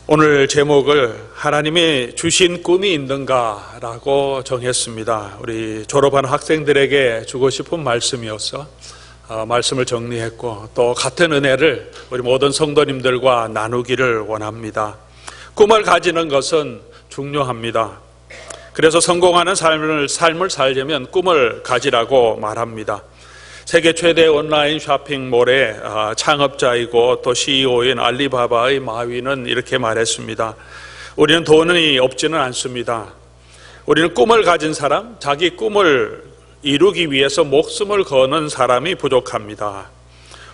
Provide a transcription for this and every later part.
오늘 제목을 하나님이 주신 꿈이 있는가 라고 정했습니다. 우리 졸업한 학생들에게 주고 싶은 말씀이어서 말씀을 정리했고, 또 같은 은혜를 우리 모든 성도님들과 나누기를 원합니다. 꿈을 가지는 것은 중요합니다. 그래서 성공하는 삶을 살려면 꿈을 가지라고 말합니다. 세계 최대 온라인 쇼핑몰의 창업자이고 또 CEO인 알리바바의 마윈은 이렇게 말했습니다. 우리는 돈이 없지는 않습니다. 우리는 꿈을 가진 사람, 자기 꿈을 이루기 위해서 목숨을 거는 사람이 부족합니다.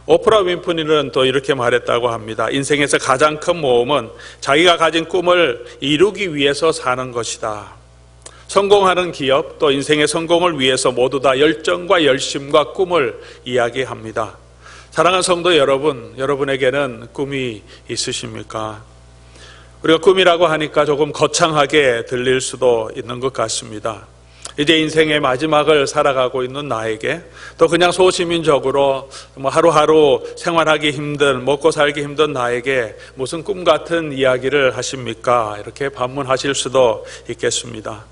오프라 윈프리는 또 이렇게 말했다고 합니다. 인생에서 가장 큰 모험은 자기가 가진 꿈을 이루기 위해서 사는 것이다. 성공하는 기업, 또 인생의 성공을 위해서 모두 다 열정과 열심과 꿈을 이야기합니다. 사랑하는 성도 여러분, 여러분에게는 꿈이 있으십니까? 우리가 꿈이라고 하니까 조금 거창하게 들릴 수도 있는 것 같습니다. 이제 인생의 마지막을 살아가고 있는 나에게, 또 그냥 소시민적으로 하루하루 생활하기 힘든, 먹고 살기 힘든 나에게 무슨 꿈 같은 이야기를 하십니까? 이렇게 반문하실 수도 있겠습니다.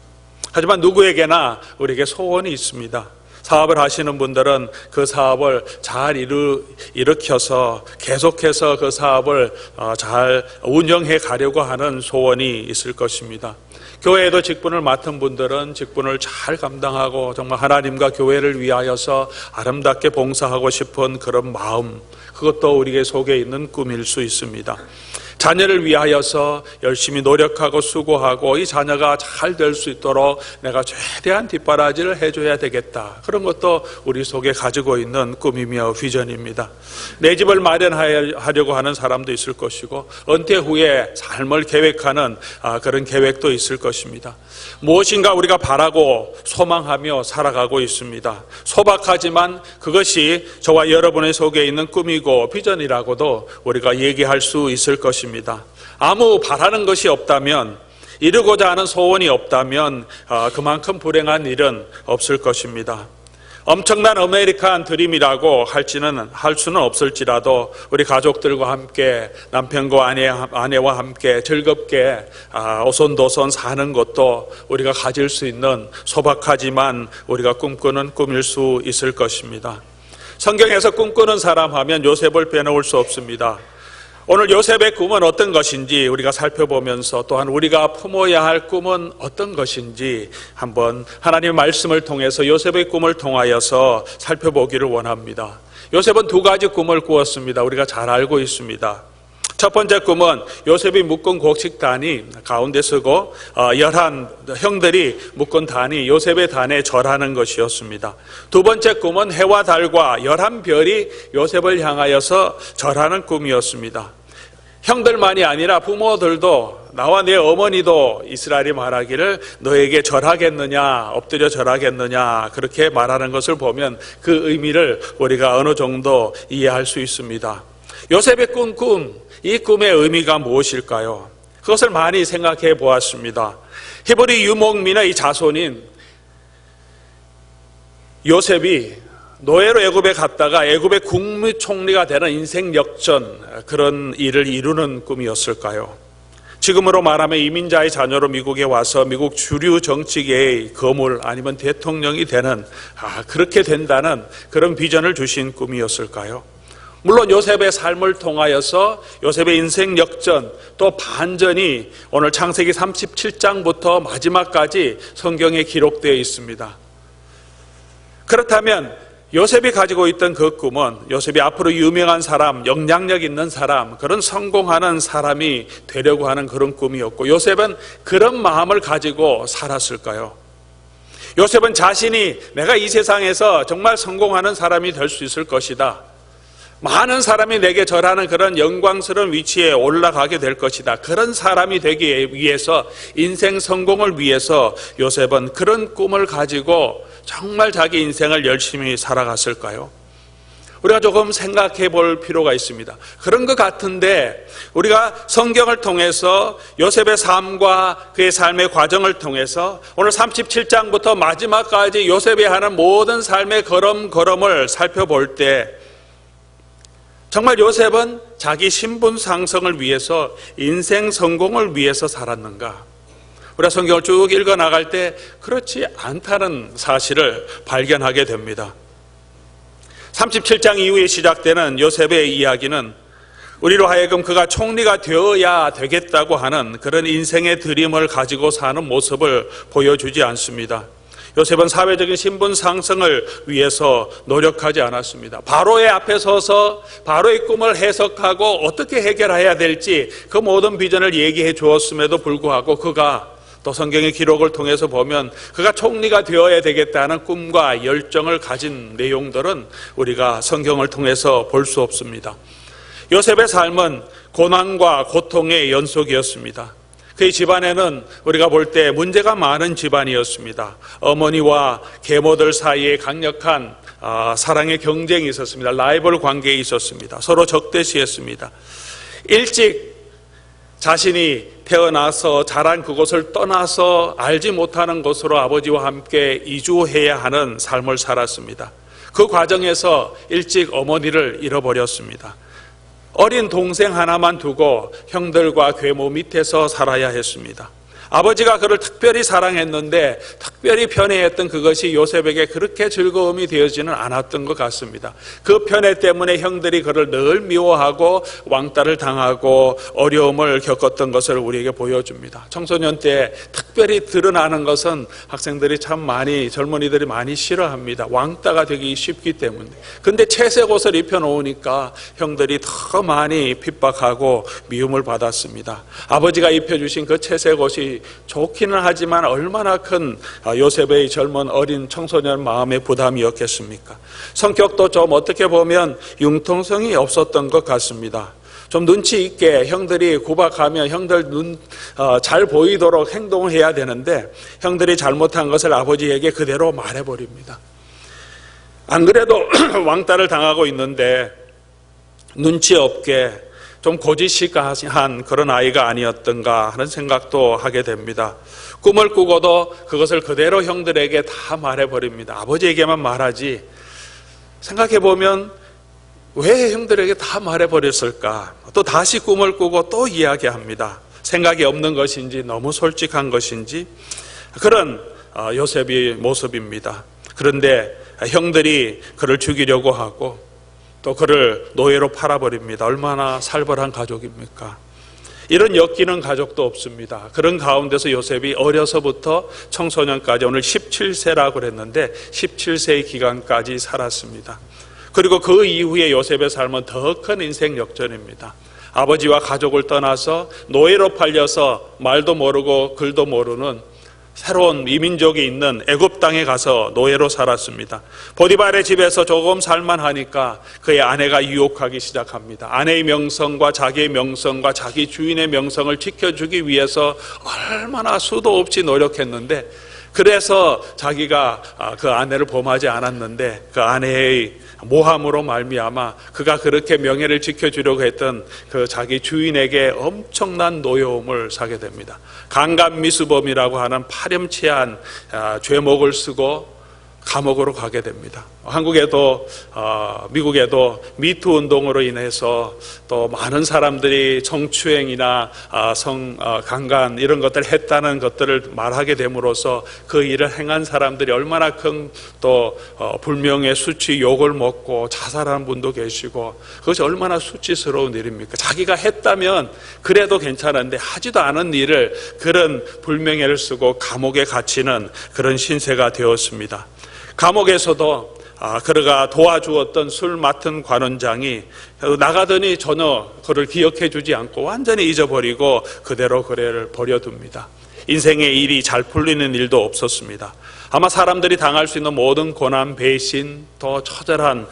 하지만 누구에게나 우리에게 소원이 있습니다. 사업을 하시는 분들은 그 사업을 잘 일으켜서 계속해서 그 사업을 잘 운영해 가려고 하는 소원이 있을 것입니다. 교회에도 직분을 맡은 분들은 직분을 잘 감당하고 정말 하나님과 교회를 위하여서 아름답게 봉사하고 싶은 그런 마음, 그것도 우리 속에 있는 꿈일 수 있습니다. 자녀를 위하여서 열심히 노력하고 수고하고 이 자녀가 잘 될 수 있도록 내가 최대한 뒷바라지를 해줘야 되겠다. 그런 것도 우리 속에 가지고 있는 꿈이며 비전입니다. 내 집을 마련하려고 하는 사람도 있을 것이고, 은퇴 후에 삶을 계획하는 그런 계획도 있을 것입니다. 무엇인가 우리가 바라고 소망하며 살아가고 있습니다. 소박하지만 그것이 저와 여러분의 속에 있는 꿈이고 비전이라고도 우리가 얘기할 수 있을 것입니다. 아무 바라는 것이 없다면, 이루고자 하는 소원이 없다면 그만큼 불행한 일은 없을 것입니다. 엄청난 아메리칸 드림이라고 할 수는 없을지라도 우리 가족들과 함께, 남편과 아내와 함께 즐겁게 오손도손 사는 것도 우리가 가질 수 있는 소박하지만 우리가 꿈꾸는 꿈일 수 있을 것입니다. 성경에서 꿈꾸는 사람 하면 요셉을 빼놓을 수 없습니다. 오늘 요셉의 꿈은 어떤 것인지 우리가 살펴보면서, 또한 우리가 품어야 할 꿈은 어떤 것인지 한번 하나님의 말씀을 통해서 요셉의 꿈을 통하여서 살펴보기를 원합니다. 요셉은 두 가지 꿈을 꾸었습니다. 우리가 잘 알고 있습니다. 첫 번째 꿈은 요셉이 묶은 곡식단이 가운데 서고 11 형들이 묶은 단이 요셉의 단에 절하는 것이었습니다. 두 번째 꿈은 해와 달과 11별이 요셉을 향하여서 절하는 꿈이었습니다. 형들만이 아니라 부모들도, 나와 내 어머니도 이스라엘이 말하기를 너에게 절하겠느냐, 엎드려 절하겠느냐, 그렇게 말하는 것을 보면 그 의미를 우리가 어느 정도 이해할 수 있습니다. 요셉의 꾼 꿈, 이 꿈의 의미가 무엇일까요? 그것을 많이 생각해 보았습니다. 히브리 유목민의 자손인 요셉이 노예로 애굽에 갔다가 애굽의 국무총리가 되는 인생 역전, 그런 일을 이루는 꿈이었을까요? 지금으로 말하면 이민자의 자녀로 미국에 와서 미국 주류 정치계의 거물 아니면 대통령이 되는, 그렇게 된다는 그런 비전을 주신 꿈이었을까요? 물론 요셉의 삶을 통하여서 요셉의 인생 역전, 또 반전이 오늘 창세기 37장부터 마지막까지 성경에 기록되어 있습니다. 그렇다면 요셉이 가지고 있던 그 꿈은, 요셉이 앞으로 유명한 사람, 영향력 있는 사람, 그런 성공하는 사람이 되려고 하는 그런 꿈이었고, 요셉은 그런 마음을 가지고 살았을까요? 요셉은 자신이 내가 이 세상에서 정말 성공하는 사람이 될 수 있을 것이다, 많은 사람이 내게 절하는 그런 영광스러운 위치에 올라가게 될 것이다, 그런 사람이 되기 위해서, 인생 성공을 위해서 요셉은 그런 꿈을 가지고 정말 자기 인생을 열심히 살아갔을까요? 우리가 조금 생각해 볼 필요가 있습니다. 그런 것 같은데, 우리가 성경을 통해서 요셉의 삶과 그의 삶의 과정을 통해서 오늘 37장부터 마지막까지 요셉이 하는 모든 삶의 걸음걸음을 살펴볼 때 정말 요셉은 자기 신분 상승을 위해서, 인생 성공을 위해서 살았는가? 우리가 성경을 쭉 읽어 나갈 때 그렇지 않다는 사실을 발견하게 됩니다. 37장 이후에 시작되는 요셉의 이야기는 우리로 하여금 그가 총리가 되어야 되겠다고 하는 그런 인생의 드림을 가지고 사는 모습을 보여주지 않습니다. 요셉은 사회적인 신분 상승을 위해서 노력하지 않았습니다. 바로의 앞에 서서 바로의 꿈을 해석하고 어떻게 해결해야 될지 그 모든 비전을 얘기해 주었음에도 불구하고 그가 또 성경의 기록을 통해서 보면 그가 총리가 되어야 되겠다는 꿈과 열정을 가진 내용들은 우리가 성경을 통해서 볼 수 없습니다. 요셉의 삶은 고난과 고통의 연속이었습니다. 그의 집안에는 우리가 볼 때 문제가 많은 집안이었습니다. 어머니와 계모들 사이에 강력한 사랑의 경쟁이 있었습니다. 라이벌 관계에 있었습니다. 서로 적대시했습니다. 일찍 자신이 태어나서 자란 그곳을 떠나서 알지 못하는 곳으로 아버지와 함께 이주해야 하는 삶을 살았습니다. 그 과정에서 일찍 어머니를 잃어버렸습니다. 어린 동생 하나만 두고 형들과 계모 밑에서 살아야 했습니다. 아버지가 그를 특별히 사랑했는데 특별히 편애했던 그것이 요셉에게 그렇게 즐거움이 되어지는 않았던 것 같습니다. 그 편애 때문에 형들이 그를 늘 미워하고 왕따를 당하고 어려움을 겪었던 것을 우리에게 보여줍니다. 청소년 때 특별히 드러나는 것은 학생들이 참 많이, 젊은이들이 많이 싫어합니다. 왕따가 되기 쉽기 때문에. 근데 채색 옷을 입혀놓으니까 형들이 더 많이 핍박하고 미움을 받았습니다. 아버지가 입혀주신 그 채색 옷이 좋기는 하지만 얼마나 큰 요셉의 젊은 어린 청소년 마음의 부담이었겠습니까? 성격도 좀 어떻게 보면 융통성이 없었던 것 같습니다. 좀 눈치 있게 형들이 구박하면 형들 눈 잘 보이도록 행동을 해야 되는데 형들이 잘못한 것을 아버지에게 그대로 말해버립니다. 안 그래도 왕따를 당하고 있는데 눈치 없게 좀 고지식한 그런 아이가 아니었던가 하는 생각도 하게 됩니다. 꿈을 꾸고도 그것을 그대로 형들에게 다 말해버립니다. 아버지에게만 말하지. 생각해보면 왜 형들에게 다 말해버렸을까? 또 다시 꿈을 꾸고 또 이야기합니다. 생각이 없는 것인지 너무 솔직한 것인지 그런 요셉의 모습입니다. 그런데 형들이 그를 죽이려고 하고 또 그를 노예로 팔아버립니다. 얼마나 살벌한 가족입니까? 이런 엮이는 가족도 없습니다. 그런 가운데서 요셉이 어려서부터 청소년까지, 오늘 17세라고 그랬는데 17세의 기간까지 살았습니다. 그리고 그 이후에 요셉의 삶은 더 큰 인생 역전입니다. 아버지와 가족을 떠나서 노예로 팔려서 말도 모르고 글도 모르는 새로운 이민족이 있는 애굽 땅에 가서 노예로 살았습니다. 보디발의 집에서 조금 살만하니까 그의 아내가 유혹하기 시작합니다. 아내의 명성과 자기의 명성과 자기 주인의 명성을 지켜주기 위해서 얼마나 수도 없이 노력했는데, 그래서 자기가 그 아내를 범하지 않았는데 그 아내의 모함으로 말미암아 그가 그렇게 명예를 지켜주려고 했던 그 자기 주인에게 엄청난 노여움을 사게 됩니다. 강간미수범이라고 하는 파렴치한 죄목을 쓰고 감옥으로 가게 됩니다. 한국에도 미국에도 미투 운동으로 인해서 또 많은 사람들이 성추행이나 강간 이런 것들을 했다는 것들을 말하게 됨으로써 그 일을 행한 사람들이 얼마나 큰 또 불명예 수치 욕을 먹고 자살하는 분도 계시고, 그것이 얼마나 수치스러운 일입니까? 자기가 했다면 그래도 괜찮은데 하지도 않은 일을 그런 불명예를 쓰고 감옥에 갇히는 그런 신세가 되었습니다. 감옥에서도 그가 도와주었던 술 맡은 관원장이 나가더니 전혀 그를 기억해 주지 않고 완전히 잊어버리고 그대로 그를 버려둡니다. 인생의 일이 잘 풀리는 일도 없었습니다. 아마 사람들이 당할 수 있는 모든 고난, 배신, 더 처절한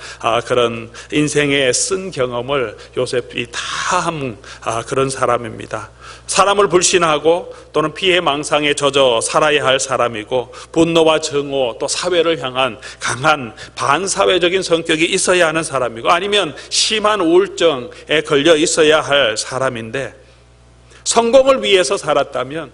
그런 인생의 쓴 경험을 요셉이 다 한 그런 사람입니다. 사람을 불신하고 또는 피해 망상에 젖어 살아야 할 사람이고, 분노와 정오 또 사회를 향한 강한 반사회적인 성격이 있어야 하는 사람이고, 아니면 심한 우울증에 걸려 있어야 할 사람인데, 성공을 위해서 살았다면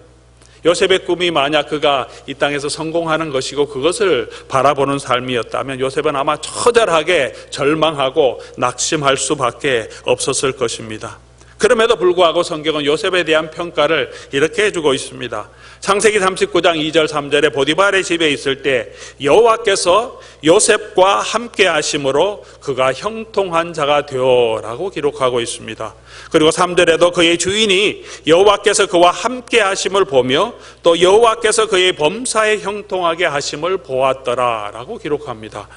요셉의 꿈이 만약 그가 이 땅에서 성공하는 것이고 그것을 바라보는 삶이었다면 요셉은 아마 처절하게 절망하고 낙심할 수밖에 없었을 것입니다. 그럼에도 불구하고 성경은 요셉에 대한 평가를 이렇게 해주고 있습니다. 창세기 39장 2절 3절에 보디발의 집에 있을 때 여호와께서 요셉과 함께 하심으로 그가 형통한 자가 되어라고 기록하고 있습니다. 그리고 3절에도 그의 주인이 여호와께서 그와 함께 하심을 보며 또 여호와께서 그의 범사에 형통하게 하심을 보았더라라고 기록합니다.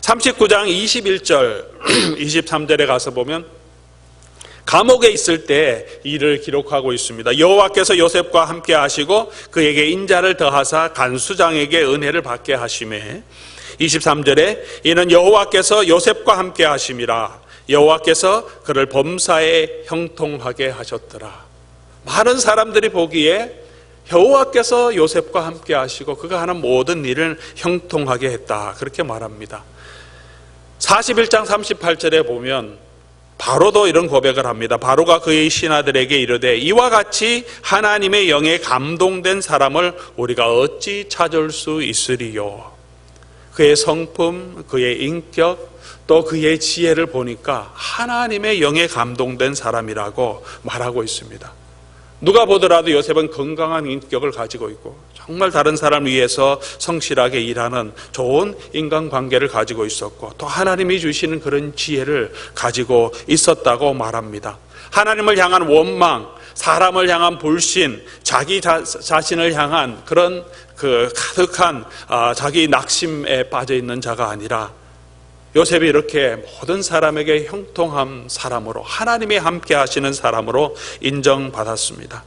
39장 21절 23절에 가서 보면 감옥에 있을 때 이를 기록하고 있습니다. 여호와께서 요셉과 함께 하시고 그에게 인자를 더하사 간수장에게 은혜를 받게 하시매 23절에 이는 여호와께서 요셉과 함께 하심이라 여호와께서 그를 범사에 형통하게 하셨더라. 많은 사람들이 보기에 여호와께서 요셉과 함께 하시고 그가 하는 모든 일을 형통하게 했다 그렇게 말합니다. 41장 38절에 보면 바로도 이런 고백을 합니다. 바로가 그의 신하들에게 이르되 이와 같이 하나님의 영에 감동된 사람을 우리가 어찌 찾을 수 있으리요. 그의 성품, 그의 인격, 또 그의 지혜를 보니까 하나님의 영에 감동된 사람이라고 말하고 있습니다. 누가 보더라도 요셉은 건강한 인격을 가지고 있고 정말 다른 사람을 위해서 성실하게 일하는 좋은 인간관계를 가지고 있었고 또 하나님이 주시는 그런 지혜를 가지고 있었다고 말합니다. 하나님을 향한 원망, 사람을 향한 불신, 자기 자신을 향한 그런 가득한 자기 낙심에 빠져 있는 자가 아니라 요셉이 이렇게 모든 사람에게 형통한 사람으로 하나님이 함께 하시는 사람으로 인정받았습니다.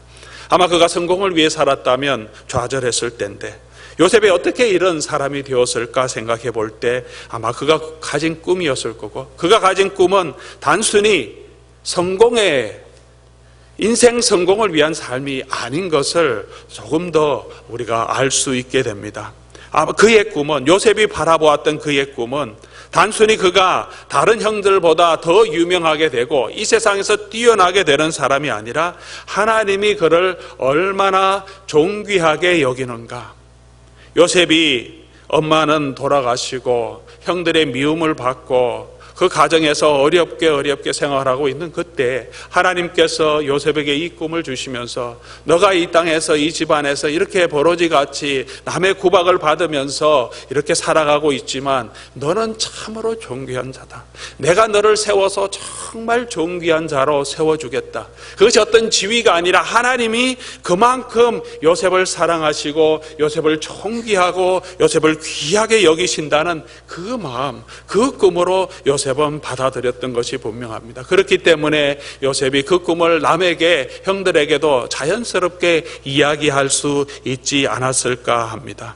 아마 그가 성공을 위해 살았다면 좌절했을 텐데 요셉이 어떻게 이런 사람이 되었을까 생각해 볼 때 아마 그가 가진 꿈이었을 거고 그가 가진 꿈은 단순히 인생 성공을 위한 삶이 아닌 것을 조금 더 우리가 알 수 있게 됩니다. 아마 그의 꿈은 요셉이 바라보았던 그의 꿈은 단순히 그가 다른 형들보다 더 유명하게 되고 이 세상에서 뛰어나게 되는 사람이 아니라 하나님이 그를 얼마나 존귀하게 여기는가. 요셉이 엄마는 돌아가시고 형들의 미움을 받고 그 가정에서 어렵게 생활하고 있는 그때 하나님께서 요셉에게 이 꿈을 주시면서 너가 이 땅에서 이 집안에서 이렇게 버러지같이 남의 구박을 받으면서 이렇게 살아가고 있지만 너는 참으로 존귀한 자다. 내가 너를 세워서 정말 존귀한 자로 세워주겠다. 그것이 어떤 지위가 아니라 하나님이 그만큼 요셉을 사랑하시고 요셉을 존귀하고 요셉을 귀하게 여기신다는 그 마음, 그 꿈으로 요셉은 받아들였던 것이 분명합니다. 그렇기 때문에 요셉이 그 꿈을 남에게 형들에게도 자연스럽게 이야기할 수 있지 않았을까 합니다.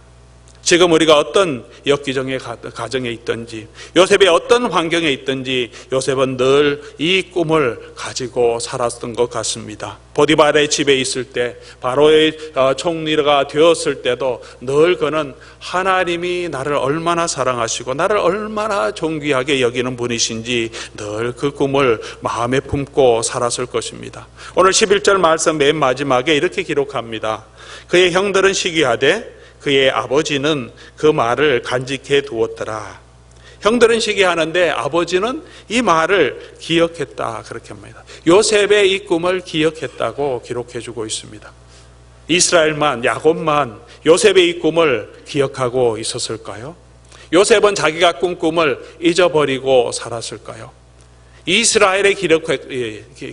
지금 우리가 어떤 역기정의 가정에 있든지 요셉이 어떤 환경에 있든지 요셉은 늘 이 꿈을 가지고 살았던 것 같습니다. 보디발의 집에 있을 때 바로의 총리가 되었을 때도 늘 그는 하나님이 나를 얼마나 사랑하시고 나를 얼마나 존귀하게 여기는 분이신지 늘 그 꿈을 마음에 품고 살았을 것입니다. 오늘 11절 말씀 맨 마지막에 이렇게 기록합니다. 그의 형들은 시기하되 그의 아버지는 그 말을 간직해 두었더라. 형들은 시기하는데 아버지는 이 말을 기억했다 그렇게 합니다. 요셉의 이 꿈을 기억했다고 기록해 주고 있습니다. 이스라엘만, 야곱만 요셉의 이 꿈을 기억하고 있었을까요? 요셉은 자기가 꾼 꿈을 잊어버리고 살았을까요? 이스라엘이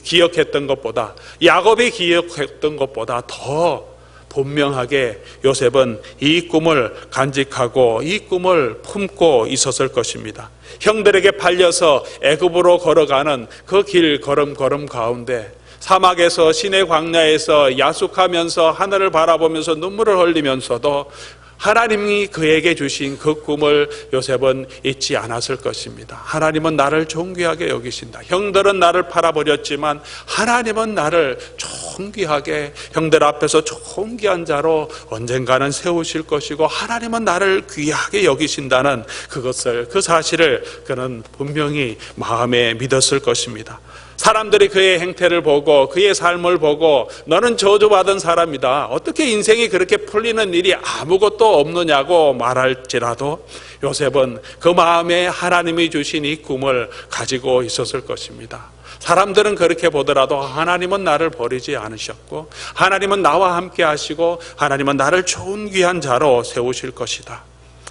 기억했던 것보다 야곱이 기억했던 것보다 더 분명하게 요셉은 이 꿈을 간직하고 이 꿈을 품고 있었을 것입니다. 형들에게 팔려서 애굽으로 걸어가는 그 길 걸음 가운데 사막에서 시내 광야에서 야숙하면서 하늘을 바라보면서 눈물을 흘리면서도 하나님이 그에게 주신 그 꿈을 요셉은 잊지 않았을 것입니다. 하나님은 나를 존귀하게 여기신다. 형들은 나를 팔아버렸지만 하나님은 나를 존귀하게 형들 앞에서 존귀한 자로 언젠가는 세우실 것이고 하나님은 나를 귀하게 여기신다는 그 사실을 그는 분명히 마음에 믿었을 것입니다. 사람들이 그의 행태를 보고 그의 삶을 보고 너는 저주받은 사람이다, 어떻게 인생이 그렇게 풀리는 일이 아무것도 없느냐고 말할지라도 요셉은 그 마음에 하나님이 주신 이 꿈을 가지고 있었을 것입니다. 사람들은 그렇게 보더라도 하나님은 나를 버리지 않으셨고 하나님은 나와 함께 하시고 하나님은 나를 좋은 귀한 자로 세우실 것이다.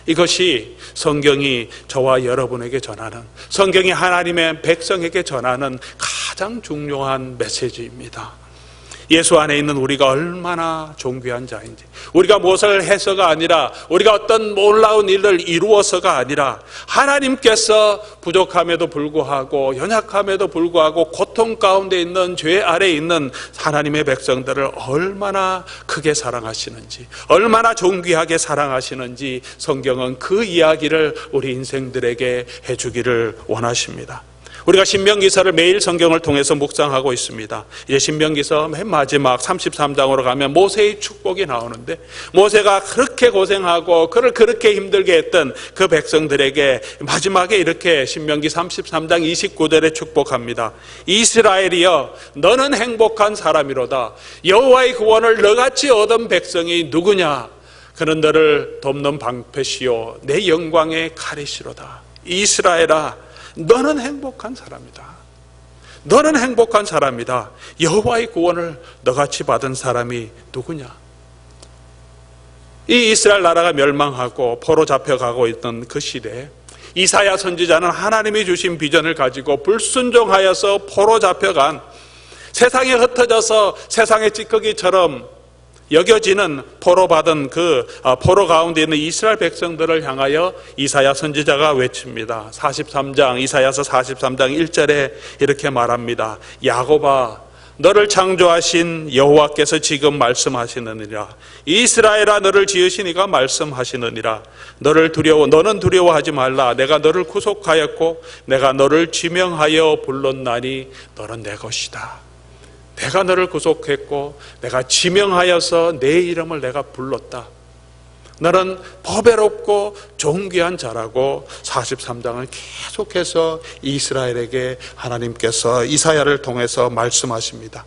이것이 성경이 저와 여러분에게 전하는, 성경이 하나님의 백성에게 전하는 가장 중요한 메시지입니다. 예수 안에 있는 우리가 얼마나 존귀한 자인지, 우리가 무엇을 해서가 아니라, 우리가 어떤 놀라운 일을 이루어서가 아니라 하나님께서 부족함에도 불구하고 연약함에도 불구하고 고통 가운데 있는, 죄 아래에 있는 하나님의 백성들을 얼마나 크게 사랑하시는지, 얼마나 존귀하게 사랑하시는지 성경은 그 이야기를 우리 인생들에게 해주기를 원하십니다. 우리가 신명기서를 매일 성경을 통해서 묵상하고 있습니다. 이제 신명기서 맨 마지막 33장으로 가면 모세의 축복이 나오는데, 모세가 그렇게 고생하고 그를 그렇게 힘들게 했던 그 백성들에게 마지막에 이렇게 신명기 33장 29절에 축복합니다. 이스라엘이여, 너는 행복한 사람이로다. 여호와의 구원을 너같이 얻은 백성이 누구냐? 그는 너를 돕는 방패시요 내 영광의 칼이시로다. 이스라엘아, 너는 행복한 사람이다. 너는 행복한 사람이다. 여호와의 구원을 너같이 받은 사람이 누구냐? 이 이스라엘 나라가 멸망하고 포로 잡혀가고 있던 그 시대에 이사야 선지자는 하나님이 주신 비전을 가지고 불순종하여서 포로 잡혀간, 세상에 흩어져서 세상의 찌꺼기처럼 여겨지는 포로 받은 그 포로 가운데 있는 이스라엘 백성들을 향하여 이사야 선지자가 외칩니다. 43장, 이사야서 43장 1절에 이렇게 말합니다. 야곱아, 너를 창조하신 여호와께서 지금 말씀하시느니라. 이스라엘아, 너를 지으신 이가 말씀하시느니라. 너는 두려워하지 말라. 내가 너를 구속하였고 내가 너를 지명하여 불렀나니 너는 내 것이다. 내가 너를 구속했고 내가 지명하여서 내 이름을 내가 불렀다. 너는 보배롭고 존귀한 자라고 43장을 계속해서 이스라엘에게 하나님께서 이사야를 통해서 말씀하십니다.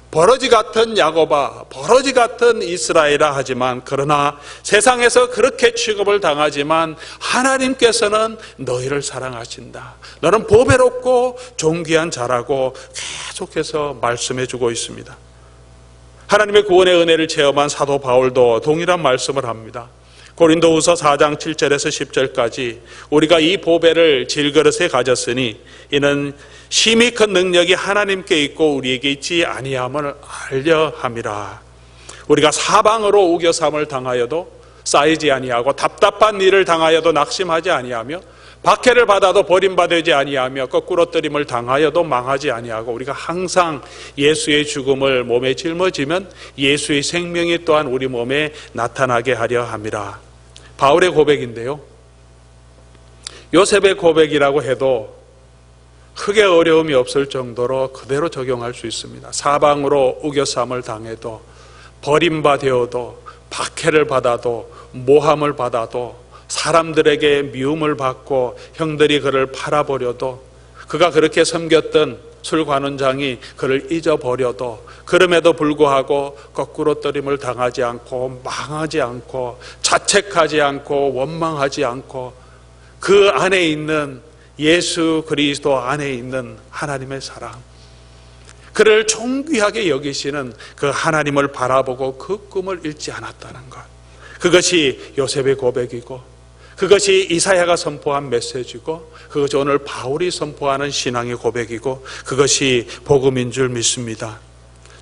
버러지 같은 야곱아, 버러지 같은 이스라엘아 하지만, 그러나 세상에서 그렇게 취급을 당하지만 하나님께서는 너희를 사랑하신다. 너는 보배롭고 존귀한 자라고 계속해서 말씀해 주고 있습니다. 하나님의 구원의 은혜를 체험한 사도 바울도 동일한 말씀을 합니다. 고린도후서 4장 7절에서 10절까지 우리가 이 보배를 질그릇에 가졌으니 이는 심히 큰 능력이 하나님께 있고 우리에게 있지 아니함을 알려 함이라. 우리가 사방으로 우겨삼을 당하여도 쌓이지 아니하고 답답한 일을 당하여도 낙심하지 아니하며 박해를 받아도 버림받지 아니하며 거꾸러뜨림을 당하여도 망하지 아니하고 우리가 항상 예수의 죽음을 몸에 짊어지면 예수의 생명이 또한 우리 몸에 나타나게 하려 함이라. 바울의 고백인데요, 요셉의 고백이라고 해도 크게 어려움이 없을 정도로 그대로 적용할 수 있습니다. 사방으로 우겨삼을 당해도, 버림받아도, 박해를 받아도, 모함을 받아도, 사람들에게 미움을 받고 형들이 그를 팔아버려도, 그가 그렇게 섬겼던 술관원장이 그를 잊어버려도, 그럼에도 불구하고 거꾸로뜨림을 당하지 않고 망하지 않고 자책하지 않고 원망하지 않고 그 안에 있는 예수 그리스도 안에 있는 하나님의 사랑, 그를 존귀하게 여기시는 그 하나님을 바라보고 그 꿈을 잃지 않았다는 것, 그것이 요셉의 고백이고, 그것이 이사야가 선포한 메시지고, 그것이 오늘 바울이 선포하는 신앙의 고백이고, 그것이 복음인 줄 믿습니다.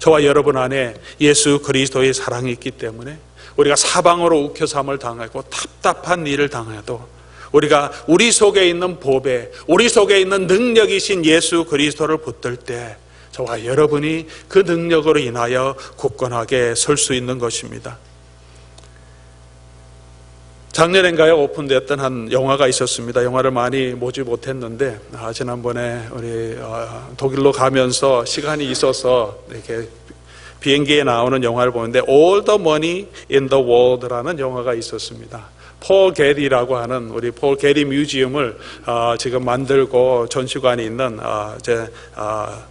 저와 여러분 안에 예수 그리스도의 사랑이 있기 때문에 우리가 사방으로 우겨삼을 당하고 답답한 일을 당해도 우리가 우리 속에 있는 보배, 우리 속에 있는 능력이신 예수 그리스도를 붙들 때 저와 여러분이 그 능력으로 인하여 굳건하게 설 수 있는 것입니다. 작년인가요? 오픈됐던 한 영화가 있었습니다. 영화를 많이 보지 못했는데 지난번에 우리 독일로 가면서 시간이 있어서 이렇게 비행기에 나오는 영화를 보는데 All the Money in the World라는 영화가 있었습니다. 폴 게리라고 하는 우리 폴 게리 뮤지엄을 지금 만들고 전시관이 있는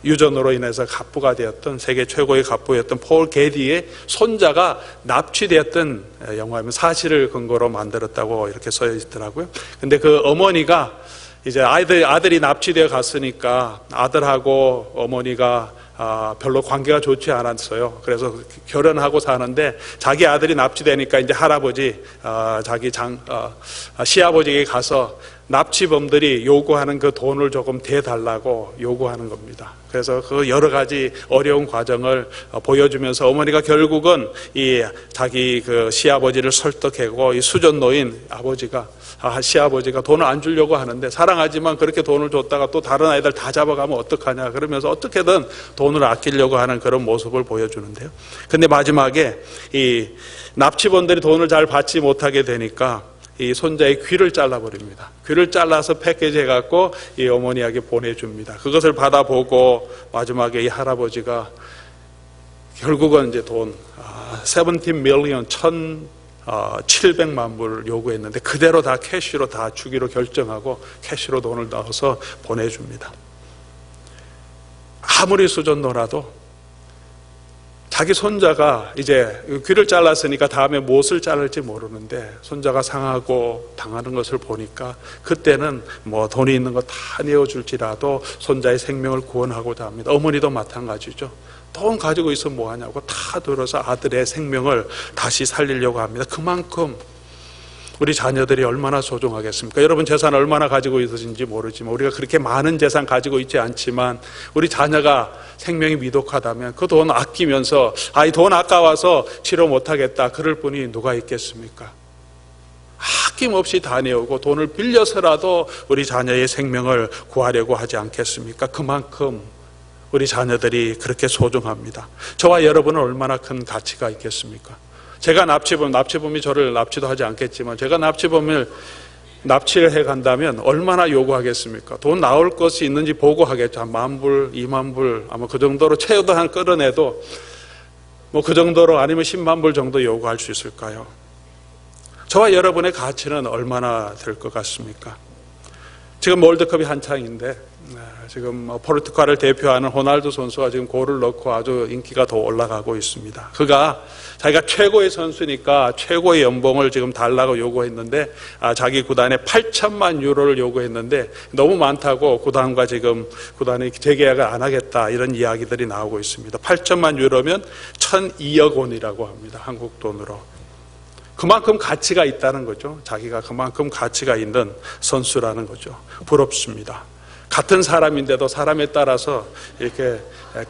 유전으로 인해서 갑부가 되었던 세계 최고의 갑부였던 폴 게리의 손자가 납치되었던 영화이면 사실을 근거로 만들었다고 이렇게 써 있더라고요. 근데 그 어머니가 이제 아들이 납치되어 갔으니까 아들하고 어머니가 별로 관계가 좋지 않았어요. 그래서 결혼하고 사는데 자기 아들이 납치되니까 이제 할아버지, 시아버지에게 가서 납치범들이 요구하는 그 돈을 조금 대달라고 요구하는 겁니다. 그래서 그 여러 가지 어려운 과정을 보여주면서 어머니가 결국은 이 자기 그 시아버지를 설득하고 이 수전노인 시아버지가 돈을 안 주려고 하는데 사랑하지만 그렇게 돈을 줬다가 또 다른 아이들 다 잡아가면 어떡하냐 그러면서 어떻게든 돈을 아끼려고 하는 그런 모습을 보여주는데요. 근데 마지막에 이 납치범들이 돈을 잘 받지 못하게 되니까 이 손자의 귀를 잘라버립니다. 귀를 잘라서 패키지 해갖고 이 어머니에게 보내줍니다. 그것을 받아보고 마지막에 이 할아버지가 결국은 이제 돈 17 밀리언 1,700만 불 요구했는데 그대로 다 캐시로 다 주기로 결정하고 캐시로 돈을 넣어서 보내줍니다. 아무리 수전노라도 자기 손자가 이제 귀를 잘랐으니까 다음에 무엇을 자를지 모르는데 손자가 상하고 당하는 것을 보니까 그때는 뭐 돈이 있는 거 다 내어줄지라도 손자의 생명을 구원하고자 합니다. 어머니도 마찬가지죠. 돈 가지고 있어 뭐하냐고 다 들어서 아들의 생명을 다시 살리려고 합니다. 그만큼 우리 자녀들이 얼마나 소중하겠습니까? 여러분 재산 얼마나 가지고 있으신지 모르지만 우리가 그렇게 많은 재산 가지고 있지 않지만 우리 자녀가 생명이 미독하다면 그 돈 아끼면서 이 돈 아까워서 치료 못하겠다 그럴 분이 누가 있겠습니까? 아낌없이 다 내오고 돈을 빌려서라도 우리 자녀의 생명을 구하려고 하지 않겠습니까? 그만큼 우리 자녀들이 그렇게 소중합니다. 저와 여러분은 얼마나 큰 가치가 있겠습니까? 제가 납치범이 저를 납치도 하지 않겠지만 제가 납치범을 납치를 해 간다면 얼마나 요구하겠습니까? 돈 나올 것이 있는지 보고 하겠죠. 한 10,000불, 20,000불 아마 그 정도로 채워도 한 끌어내도 뭐 그 정도로 아니면 10만 불 정도 요구할 수 있을까요? 저와 여러분의 가치는 얼마나 될 것 같습니까? 지금 월드컵이 한창인데 지금 포르투갈을 대표하는 호날두 선수가 지금 골을 넣고 아주 인기가 더 올라가고 있습니다. 그가 자기가 최고의 선수니까 최고의 연봉을 지금 달라고 요구했는데 자기 구단에 8천만 유로를 요구했는데 너무 많다고 구단이 재계약을 안 하겠다 이런 이야기들이 나오고 있습니다. 8천만 유로면 1,002억 원이라고 합니다. 한국 돈으로. 그만큼 가치가 있다는 거죠. 자기가 그만큼 가치가 있는 선수라는 거죠. 부럽습니다. 같은 사람인데도 사람에 따라서 이렇게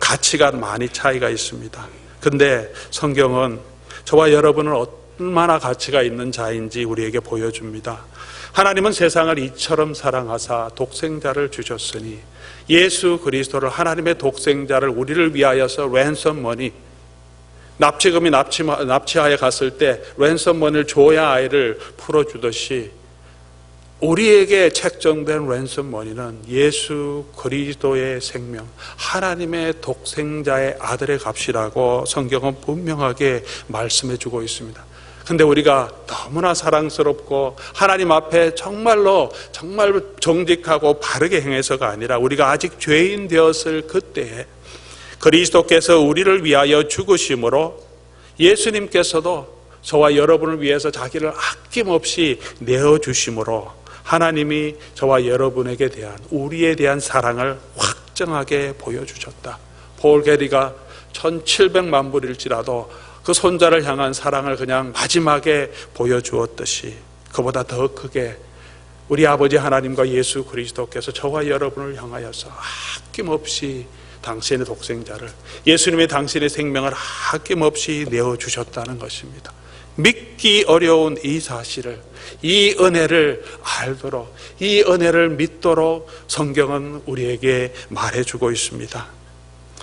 가치가 많이 차이가 있습니다. 근데 성경은 저와 여러분은 얼마나 가치가 있는 자인지 우리에게 보여줍니다. 하나님은 세상을 이처럼 사랑하사 독생자를 주셨으니 예수 그리스도를 하나님의 독생자를 우리를 위하여서 랜섬머니 납치금이 납치하여 갔을 때 랜섬머니를 줘야 아이를 풀어주듯이 우리에게 책정된 랜섬머니는 예수 그리스도의 생명, 하나님의 독생자의 아들의 값이라고 성경은 분명하게 말씀해 주고 있습니다. 근데 우리가 너무나 사랑스럽고 하나님 앞에 정말 정직하고 바르게 행해서가 아니라 우리가 아직 죄인 되었을 그때에 그리스도께서 우리를 위하여 죽으심으로 예수님께서도 저와 여러분을 위해서 자기를 아낌없이 내어주심으로 하나님이 저와 여러분에게 대한 우리에 대한 사랑을 확정하게 보여주셨다. 폴 게리가 1,700만 불일지라도 그 손자를 향한 사랑을 그냥 마지막에 보여주었듯이 그보다 더 크게 우리 아버지 하나님과 예수 그리스도께서 저와 여러분을 향하여서 아낌없이 당신의 독생자를 예수님의 당신의 생명을 아낌없이 내어주셨다는 것입니다. 믿기 어려운 이 사실을 이 은혜를 알도록 이 은혜를 믿도록 성경은 우리에게 말해주고 있습니다.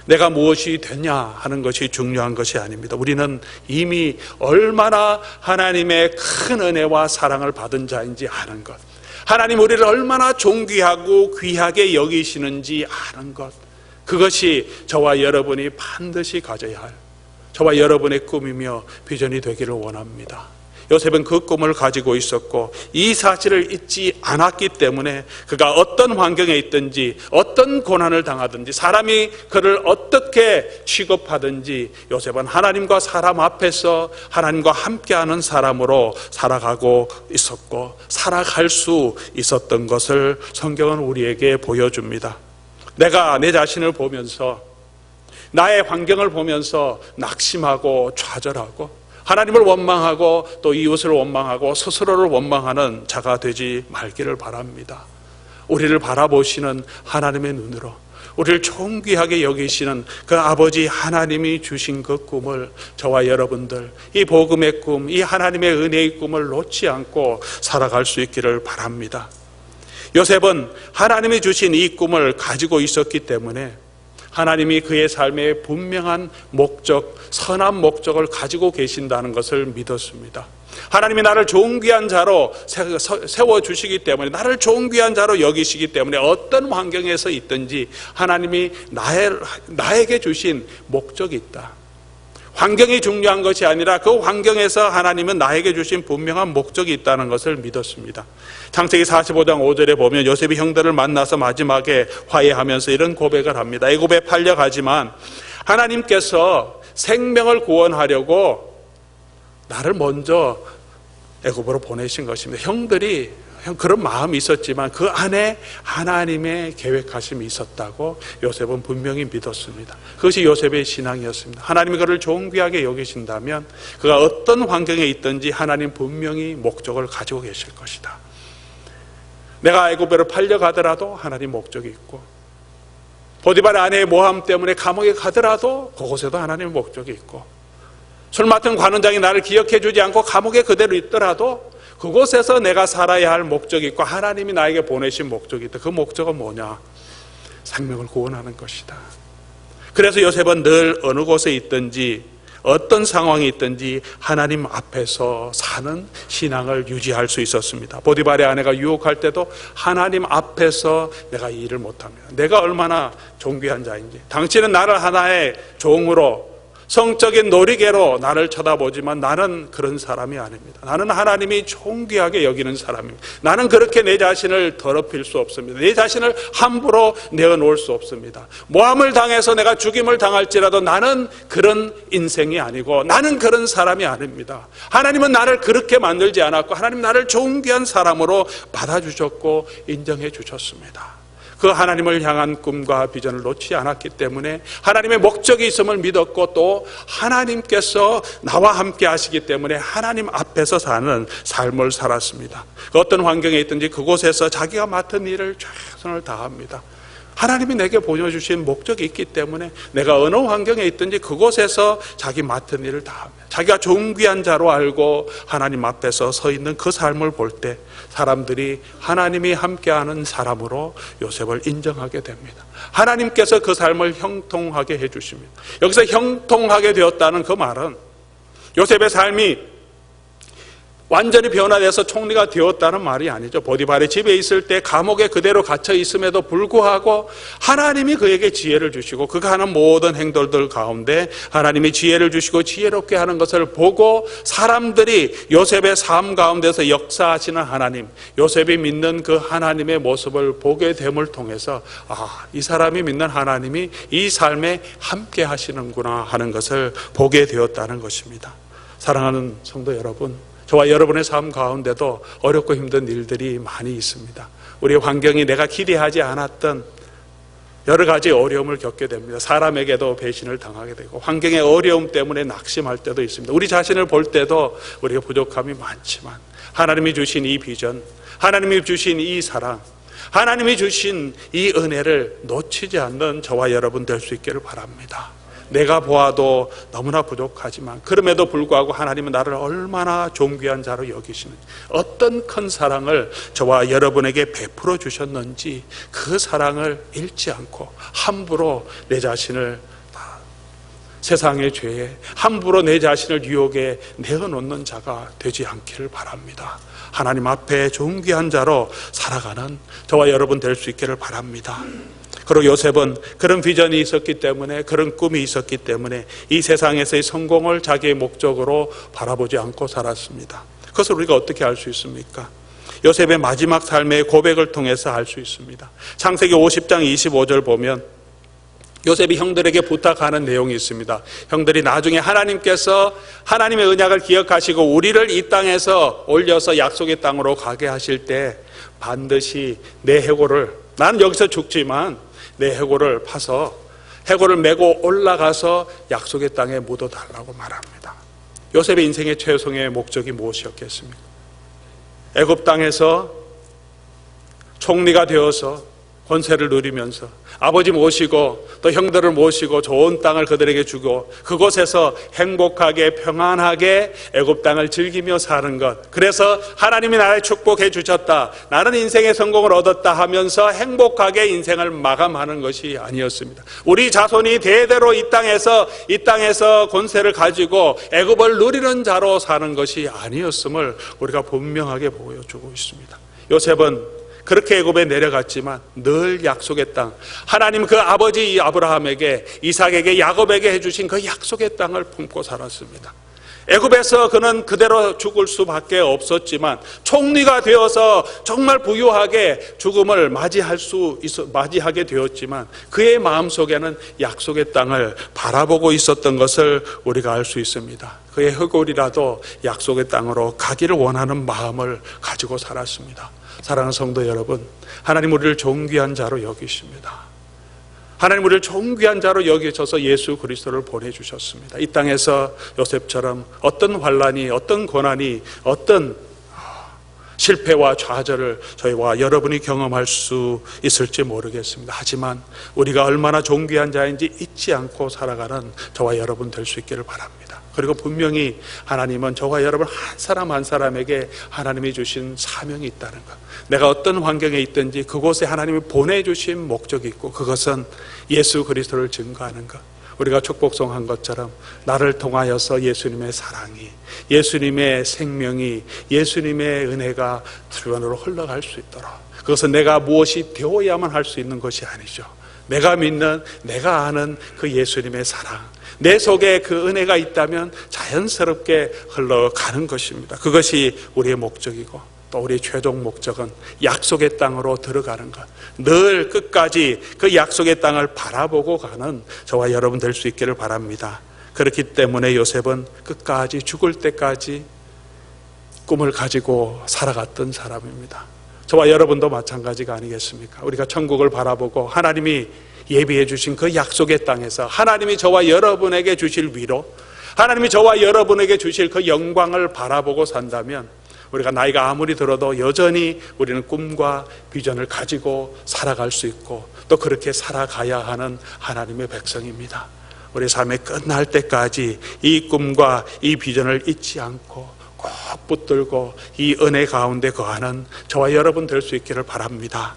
내가 무엇이 되냐 하는 것이 중요한 것이 아닙니다. 우리는 이미 얼마나 하나님의 큰 은혜와 사랑을 받은 자인지 아는 것, 하나님 우리를 얼마나 존귀하고 귀하게 여기시는지 아는 것, 그것이 저와 여러분이 반드시 가져야 할 저와 여러분의 꿈이며 비전이 되기를 원합니다. 요셉은 그 꿈을 가지고 있었고 이 사실을 잊지 않았기 때문에 그가 어떤 환경에 있든지 어떤 고난을 당하든지 사람이 그를 어떻게 취급하든지 요셉은 하나님과 사람 앞에서 하나님과 함께하는 사람으로 살아가고 있었고 살아갈 수 있었던 것을 성경은 우리에게 보여줍니다. 내가 내 자신을 보면서 나의 환경을 보면서 낙심하고 좌절하고 하나님을 원망하고 또 이웃을 원망하고 스스로를 원망하는 자가 되지 말기를 바랍니다. 우리를 바라보시는 하나님의 눈으로 우리를 존귀하게 여기시는 그 아버지 하나님이 주신 그 꿈을 저와 여러분들 이 복음의 꿈, 이 하나님의 은혜의 꿈을 놓지 않고 살아갈 수 있기를 바랍니다. 요셉은 하나님이 주신 이 꿈을 가지고 있었기 때문에 하나님이 그의 삶에 분명한 목적, 선한 목적을 가지고 계신다는 것을 믿었습니다. 하나님이 나를 존귀한 자로 세워주시기 때문에 나를 존귀한 자로 여기시기 때문에 어떤 환경에서 있든지 하나님이 나에게 주신 목적이 있다. 환경이 중요한 것이 아니라 그 환경에서 하나님은 나에게 주신 분명한 목적이 있다는 것을 믿었습니다. 창세기 45장 5절에 보면 요셉이 형들을 만나서 마지막에 화해하면서 이런 고백을 합니다. 애굽에 팔려가지만 하나님께서 생명을 구원하려고 나를 먼저 애굽으로 보내신 것입니다. 형들이 그런 마음이 있었지만 그 안에 하나님의 계획하심이 있었다고 요셉은 분명히 믿었습니다. 그것이 요셉의 신앙이었습니다. 하나님이 그를 존귀하게 여기신다면 그가 어떤 환경에 있든지 하나님 분명히 목적을 가지고 계실 것이다. 내가 애굽으로 팔려가더라도 하나님 목적이 있고 보디발의 아내의 모함 때문에 감옥에 가더라도 그곳에도 하나님의 목적이 있고 술 맡은 관원장이 나를 기억해 주지 않고 감옥에 그대로 있더라도 그곳에서 내가 살아야 할 목적이 있고 하나님이 나에게 보내신 목적이 있다. 그 목적은 뭐냐? 생명을 구원하는 것이다. 그래서 요셉은 늘 어느 곳에 있든지 어떤 상황이 있든지 하나님 앞에서 사는 신앙을 유지할 수 있었습니다. 보디발의 아내가 유혹할 때도 하나님 앞에서 내가 이 일을 못합니다. 내가 얼마나 존귀한 자인지. 당신은 나를 하나의 종으로 성적인 놀이개로 나를 쳐다보지만 나는 그런 사람이 아닙니다. 나는 하나님이 존귀하게 여기는 사람입니다. 나는 그렇게 내 자신을 더럽힐 수 없습니다. 내 자신을 함부로 내어놓을 수 없습니다. 모함을 당해서 내가 죽임을 당할지라도 나는 그런 인생이 아니고 나는 그런 사람이 아닙니다. 하나님은 나를 그렇게 만들지 않았고 하나님 나를 존귀한 사람으로 받아주셨고 인정해 주셨습니다. 그 하나님을 향한 꿈과 비전을 놓지 않았기 때문에 하나님의 목적이 있음을 믿었고 또 하나님께서 나와 함께 하시기 때문에 하나님 앞에서 사는 삶을 살았습니다. 어떤 환경에 있든지 그곳에서 자기가 맡은 일을 최선을 다합니다. 하나님이 내게 보여주신 목적이 있기 때문에 내가 어느 환경에 있든지 그곳에서 자기 맡은 일을 다합니다. 자기가 존귀한 자로 알고 하나님 앞에서 서 있는 그 삶을 볼 때 사람들이 하나님이 함께하는 사람으로 요셉을 인정하게 됩니다. 하나님께서 그 삶을 형통하게 해주십니다. 여기서 형통하게 되었다는 그 말은 요셉의 삶이 완전히 변화돼서 총리가 되었다는 말이 아니죠. 보디발의 집에 있을 때 감옥에 그대로 갇혀 있음에도 불구하고 하나님이 그에게 지혜를 주시고 그가 하는 모든 행동들 가운데 하나님이 지혜를 주시고 지혜롭게 하는 것을 보고 사람들이 요셉의 삶 가운데서 역사하시는 하나님, 요셉이 믿는 그 하나님의 모습을 보게 됨을 통해서 이 사람이 믿는 하나님이 이 삶에 함께 하시는구나 하는 것을 보게 되었다는 것입니다. 사랑하는 성도 여러분, 저와 여러분의 삶 가운데도 어렵고 힘든 일들이 많이 있습니다. 우리의 환경이 내가 기대하지 않았던 여러 가지 어려움을 겪게 됩니다. 사람에게도 배신을 당하게 되고 환경의 어려움 때문에 낙심할 때도 있습니다. 우리 자신을 볼 때도 우리가 부족함이 많지만 하나님이 주신 이 비전, 하나님이 주신 이 사랑, 하나님이 주신 이 은혜를 놓치지 않는 저와 여러분 될 수 있기를 바랍니다. 내가 보아도 너무나 부족하지만 그럼에도 불구하고 하나님은 나를 얼마나 존귀한 자로 여기시는지, 어떤 큰 사랑을 저와 여러분에게 베풀어 주셨는지 그 사랑을 잃지 않고 함부로 내 자신을 세상의 죄에 함부로 내 자신을 유혹에 내어놓는 자가 되지 않기를 바랍니다. 하나님 앞에 존귀한 자로 살아가는 저와 여러분 될 수 있기를 바랍니다. 그리고 요셉은 그런 비전이 있었기 때문에, 그런 꿈이 있었기 때문에 이 세상에서의 성공을 자기의 목적으로 바라보지 않고 살았습니다. 그것을 우리가 어떻게 알 수 있습니까? 요셉의 마지막 삶의 고백을 통해서 알 수 있습니다. 창세기 50장 25절 보면 요셉이 형들에게 부탁하는 내용이 있습니다. 형들이 나중에 하나님께서 하나님의 언약을 기억하시고 우리를 이 땅에서 올려서 약속의 땅으로 가게 하실 때 반드시 내 해골을, 나는 여기서 죽지만 내 해골을 파서 해골을 메고 올라가서 약속의 땅에 묻어달라고 말합니다. 요셉의 인생의 최종의 목적이 무엇이었겠습니까? 애굽 땅에서 총리가 되어서 권세를 누리면서 아버지 모시고 또 형들을 모시고 좋은 땅을 그들에게 주고 그곳에서 행복하게 평안하게 애굽 땅을 즐기며 사는 것, 그래서 하나님이 나를 축복해 주셨다, 나는 인생의 성공을 얻었다 하면서 행복하게 인생을 마감하는 것이 아니었습니다. 우리 자손이 대대로 이 땅에서 권세를 가지고 애굽을 누리는 자로 사는 것이 아니었음을 우리가 분명하게 보여주고 있습니다. 요셉은 그렇게 애굽에 내려갔지만 늘 약속의 땅, 하나님 그 아버지 아브라함에게, 이삭에게, 야곱에게 해주신 그 약속의 땅을 품고 살았습니다. 애굽에서 그는 그대로 죽을 수밖에 없었지만 총리가 되어서 정말 부유하게 죽음을 맞이하게 되었지만 그의 마음속에는 약속의 땅을 바라보고 있었던 것을 우리가 알 수 있습니다. 그의 흑골이라도 약속의 땅으로 가기를 원하는 마음을 가지고 살았습니다. 사랑하는 성도 여러분, 하나님 우리를 존귀한 자로 여기십니다. 하나님 우리를 존귀한 자로 여기셔서 예수 그리스도를 보내주셨습니다. 이 땅에서 요셉처럼 어떤 환난이, 어떤 고난이, 어떤 실패와 좌절을 저희와 여러분이 경험할 수 있을지 모르겠습니다. 하지만 우리가 얼마나 존귀한 자인지 잊지 않고 살아가는 저와 여러분 될 수 있기를 바랍니다. 그리고 분명히 하나님은 저와 여러분 한 사람 한 사람에게 하나님이 주신 사명이 있다는 것, 내가 어떤 환경에 있든지 그곳에 하나님이 보내주신 목적이 있고 그것은 예수 그리스도를 증거하는 것, 우리가 축복송한 것처럼 나를 통하여서 예수님의 사랑이, 예수님의 생명이, 예수님의 은혜가 주변으로 흘러갈 수 있도록, 그것은 내가 무엇이 되어야만 할 수 있는 것이 아니죠. 내가 믿는, 내가 아는 그 예수님의 사랑, 내 속에 그 은혜가 있다면 자연스럽게 흘러가는 것입니다. 그것이 우리의 목적이고 또 우리의 최종 목적은 약속의 땅으로 들어가는 것, 늘 끝까지 그 약속의 땅을 바라보고 가는 저와 여러분 될 수 있기를 바랍니다. 그렇기 때문에 요셉은 끝까지 죽을 때까지 꿈을 가지고 살아갔던 사람입니다. 저와 여러분도 마찬가지가 아니겠습니까? 우리가 천국을 바라보고 하나님이 예비해 주신 그 약속의 땅에서 하나님이 저와 여러분에게 주실 위로, 하나님이 저와 여러분에게 주실 그 영광을 바라보고 산다면 우리가 나이가 아무리 들어도 여전히 우리는 꿈과 비전을 가지고 살아갈 수 있고 또 그렇게 살아가야 하는 하나님의 백성입니다. 우리 삶의 끝날 때까지 이 꿈과 이 비전을 잊지 않고 꼭 붙들고 이 은혜 가운데 거하는 저와 여러분 될 수 있기를 바랍니다.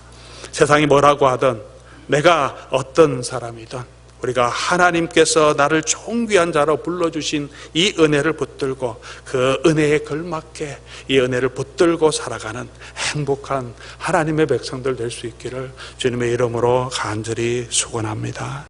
세상이 뭐라고 하든 내가 어떤 사람이든 우리가 하나님께서 나를 존귀한 자로 불러주신 이 은혜를 붙들고 그 은혜에 걸맞게 이 은혜를 붙들고 살아가는 행복한 하나님의 백성들 될 수 있기를 주님의 이름으로 간절히 축원합니다.